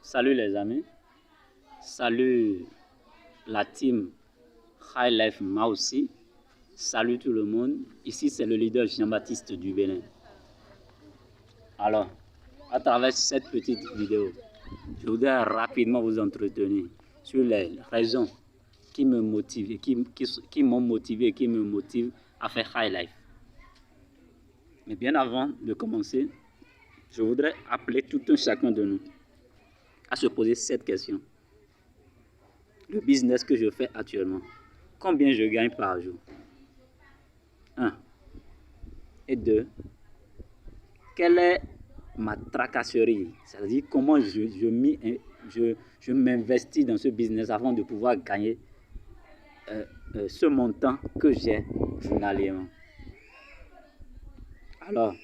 Salut les amis, salut la team High Life moi aussi, salut tout le monde, ici c'est le leader Jean-Baptiste du Bénin. Alors, à travers cette petite vidéo, je voudrais rapidement vous entretenir sur les raisons qui me motivent, qui m'ont motivé et qui me motivent à faire High Life. Mais bien avant de commencer, je voudrais appeler tout un chacun de nous à se poser cette question. Le business que je fais actuellement, combien je gagne par jour? 1. Et 2. Quelle est ma tracasserie? C'est-à-dire comment je m'investis dans ce business avant de pouvoir gagner ce montant que j'ai journalièrement. Alors,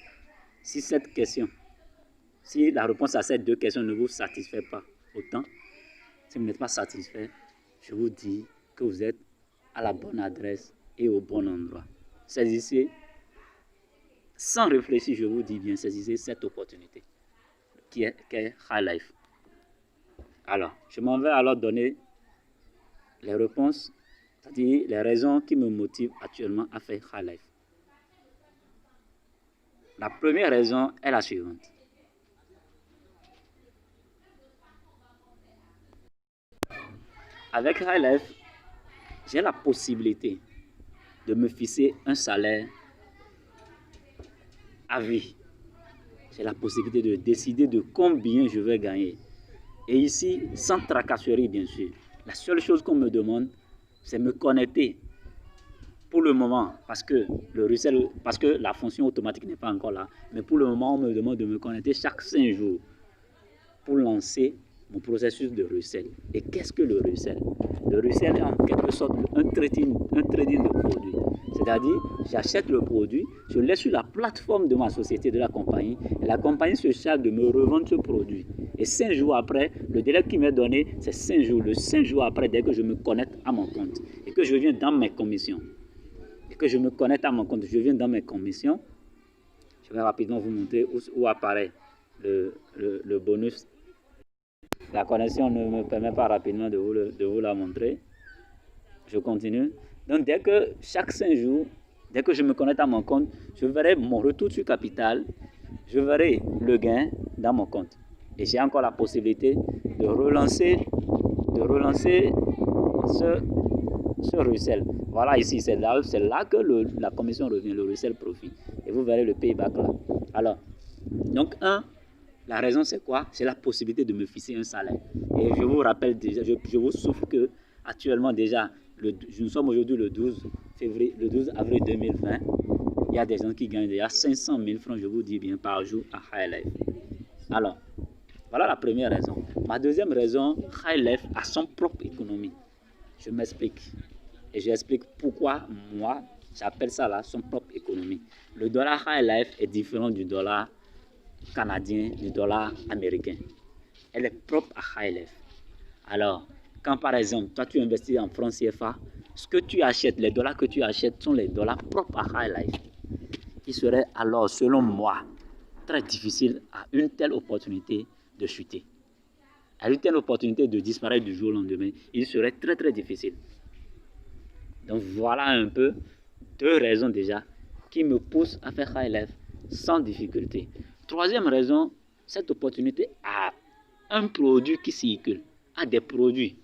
si la réponse à ces deux questions ne vous satisfait pas autant, si vous n'êtes pas satisfait, je vous dis que vous êtes à la bonne adresse et au bon endroit. Saisissez, sans réfléchir, je vous dis bien, saisissez cette opportunité qui est High Life. Alors, je m'en vais alors donner les réponses, c'est-à-dire les raisons qui me motivent actuellement à faire High Life. La première raison est la suivante. Avec High Life, j'ai la possibilité de me fixer un salaire à vie. J'ai la possibilité de décider de combien je vais gagner. Et ici, sans tracasserie, bien sûr. La seule chose qu'on me demande, c'est me connecter. Pour le moment, parce que la fonction automatique n'est pas encore là, mais pour le moment, on me demande de me connecter chaque 5 jours pour lancer mon processus de recel. Et qu'est-ce que le recel? Le recel est en quelque sorte un trading de produits. C'est-à-dire, j'achète le produit, je le laisse sur la plateforme de ma société, de la compagnie, et la compagnie se charge de me revendre ce produit. Et 5 jours après, le délai qui m'est donné, c'est 5 jours. Le 5 jours après, dès que je me connecte à mon compte et que je viens dans mes commissions, je vais rapidement vous montrer où apparaît le bonus. La connexion ne me permet pas rapidement de vous la montrer. Je continue. Donc, chaque 5 jours, dès que je me connecte à mon compte, je verrai mon retour sur capital, je verrai le gain dans mon compte. Et j'ai encore la possibilité de relancer ce recel. Voilà, ici, c'est là que la commission revient, le recel profit. Et vous verrez le payback là. Alors, donc, la raison, c'est quoi? C'est la possibilité de me fixer un salaire. Et je vous rappelle déjà, je vous souffle que actuellement déjà, nous sommes aujourd'hui le 12 avril 2020. Il y a des gens qui gagnent déjà 500 000 francs, je vous dis bien, par jour à High Life. Alors, voilà la première raison. Ma deuxième raison, High Life a son propre économie. Je m'explique. Et j'explique pourquoi moi, j'appelle ça là son propre économie. Le dollar High Life est différent du dollar canadien, du dollar américain. Elle est propre à High Life. Alors, quand par exemple, toi tu investis en francs CFA, ce que tu achètes, les dollars que tu achètes sont les dollars propres à High Life. Il serait alors, selon moi, très difficile à une telle opportunité de chuter. À une telle opportunité de disparaître du jour au lendemain, il serait très très difficile. Donc voilà un peu 2 raisons déjà qui me poussent à faire High Life sans difficulté. Troisième raison, cette opportunité a un produit qui circule, a des produits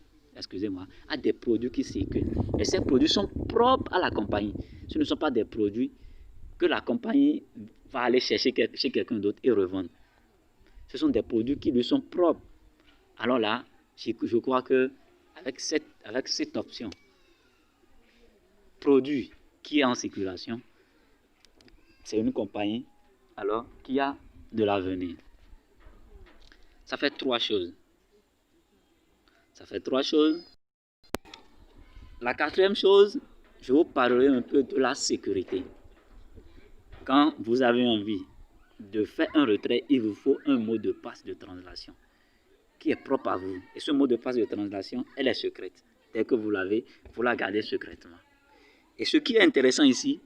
qui circulent. Et ces produits sont propres à la compagnie. Ce ne sont pas des produits que la compagnie va aller chercher chez quelqu'un d'autre et revendre. Ce sont des produits qui lui sont propres. Alors là, je crois que avec cette option, produit qui est en circulation, c'est une compagnie alors qui a de l'avenir. Ça fait 3 choses. La 4e chose, je vous parlerai un peu de la sécurité. Quand vous avez envie de faire un retrait, il vous faut un mot de passe de transaction qui est propre à vous. Et ce mot de passe de transaction, elle est secrète. Dès que vous l'avez, vous la gardez secrètement. Et ce qui est intéressant ici,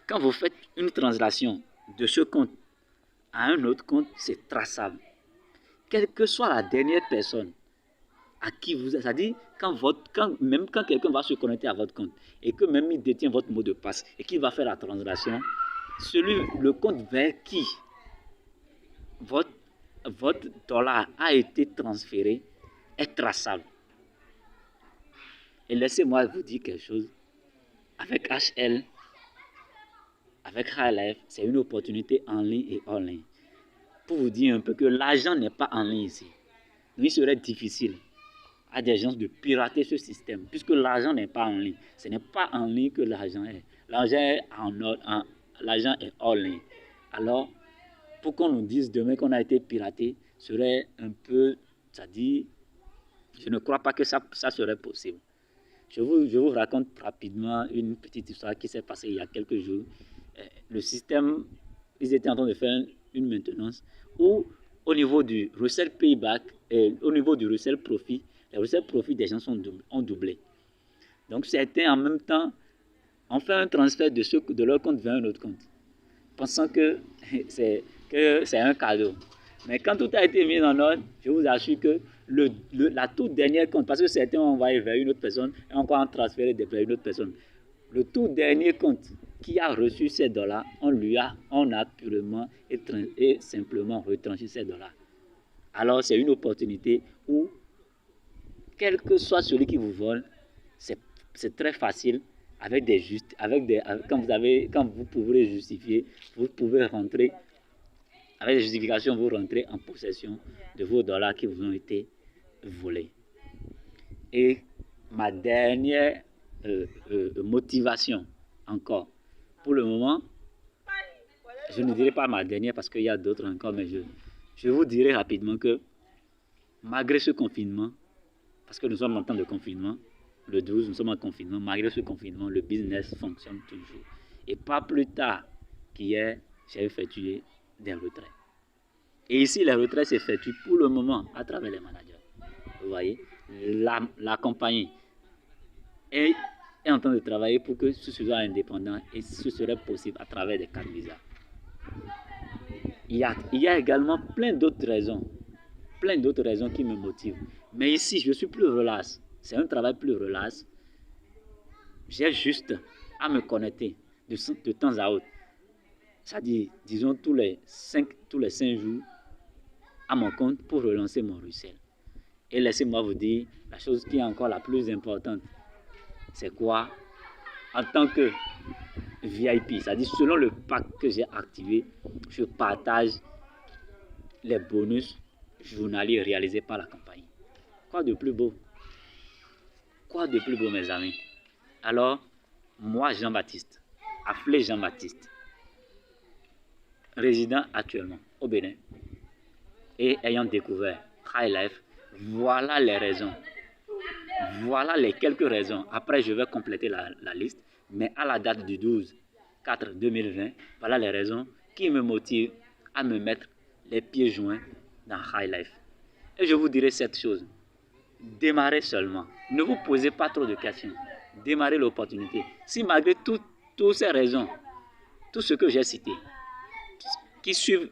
quand vous faites une transaction de ce compte à un autre compte, c'est traçable. quelle que soit la dernière personne à qui vous... C'est-à-dire, même quand quelqu'un va se connecter à votre compte et que même il détient votre mot de passe et qu'il va faire la transaction, le compte vers qui votre dollar a été transféré est traçable. Et laissez-moi vous dire quelque chose. Avec HL, avec High Life, c'est une opportunité en ligne et hors ligne. Pour vous dire un peu que l'argent n'est pas en ligne ici. Donc, il serait difficile à des gens de pirater ce système, puisque l'argent n'est pas en ligne. Ce n'est pas en ligne que l'argent est. L'argent est hors ligne. Alors, pour qu'on nous dise demain qu'on a été piraté, serait un peu, c'est-à-dire, je ne crois pas que ça serait possible. Je vous raconte rapidement une petite histoire qui s'est passée il y a quelques jours. Le système, ils étaient en train de faire une maintenance où, au niveau du recel payback et au niveau du recel profit, les recel profit des gens ont doublé. Donc, certains, en même temps, ont fait un transfert de leur compte vers un autre compte, pensant que c'est un cadeau. Mais quand tout a été mis en ordre, je vous assure que la toute dernière compte, parce que certains ont envoyé vers une autre personne et encore ont transféré vers une autre personne. Le tout dernier compte qui a reçu ces dollars, on a purement et simplement retranché ces dollars. Alors c'est une opportunité où, quel que soit celui qui vous vole, c'est très facile. Quand vous pouvez justifier, vous pouvez rentrer. Avec des justifications, vous rentrez en possession de vos dollars qui vous ont été volés. Et ma dernière motivation, encore, pour le moment, je ne dirai pas ma dernière parce qu'il y a d'autres encore, mais je vous dirai rapidement que malgré ce confinement, parce que nous sommes en temps de confinement, le 12, nous sommes en confinement, malgré ce confinement, le business fonctionne toujours. Et pas plus tard qu'hier, j'ai effectué des retraits. Et ici, les retraits s'effectuent pour le moment à travers les managers. Vous voyez, la compagnie est en train de travailler pour que ce soit indépendant et ce serait possible à travers des cartes Visa. Il y a également plein d'autres raisons qui me motivent. Mais ici, je suis plus relax. C'est un travail plus relax. J'ai juste à me connecter de temps à autre. C'est-à-dire, disons, tous les 5 jours à mon compte pour relancer mon russell. Et laissez-moi vous dire, la chose qui est encore la plus importante, c'est quoi? En tant que VIP, c'est-à-dire selon le pack que j'ai activé, je partage les bonus journaliers réalisés par la compagnie. Quoi de plus beau? Quoi de plus beau, mes amis? Alors, moi, Jean-Baptiste, appelé Jean-Baptiste, résident actuellement au Bénin et ayant découvert High Life, voilà les raisons. Voilà les quelques raisons. Après, je vais compléter la liste, mais à la date du 12/4/2020, voilà les raisons qui me motivent à me mettre les pieds joints dans High Life. Et je vous dirai cette chose. Démarrez seulement. Ne vous posez pas trop de questions. Démarrez l'opportunité. Si malgré toutes ces raisons, tout ce que j'ai cité, qui suivent,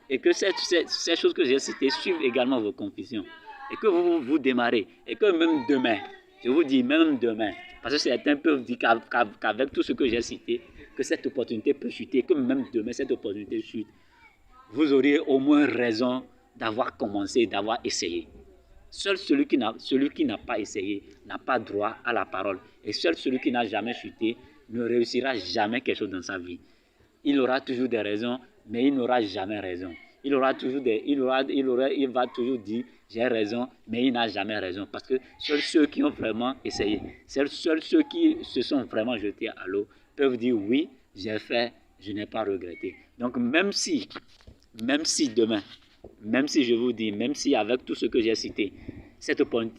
et que ces choses que j'ai citées suivent également vos convictions, et que vous démarrez, et que même demain, je vous dis même demain, parce que certains peuvent dire qu'avec tout ce que j'ai cité, que cette opportunité peut chuter, que même demain cette opportunité chute, vous auriez au moins raison d'avoir commencé, d'avoir essayé. Seul celui qui n'a pas essayé n'a pas droit à la parole. Et seul celui qui n'a jamais chuté ne réussira jamais quelque chose dans sa vie. Il aura toujours des raisons, mais il n'aura jamais raison. Il va toujours dire j'ai raison, mais il n'a jamais raison. Parce que seuls ceux qui ont vraiment essayé, seuls ceux qui se sont vraiment jetés à l'eau peuvent dire oui, j'ai fait, je n'ai pas regretté. Donc même si demain, même si je vous dis, même si avec tout ce que j'ai cité, cette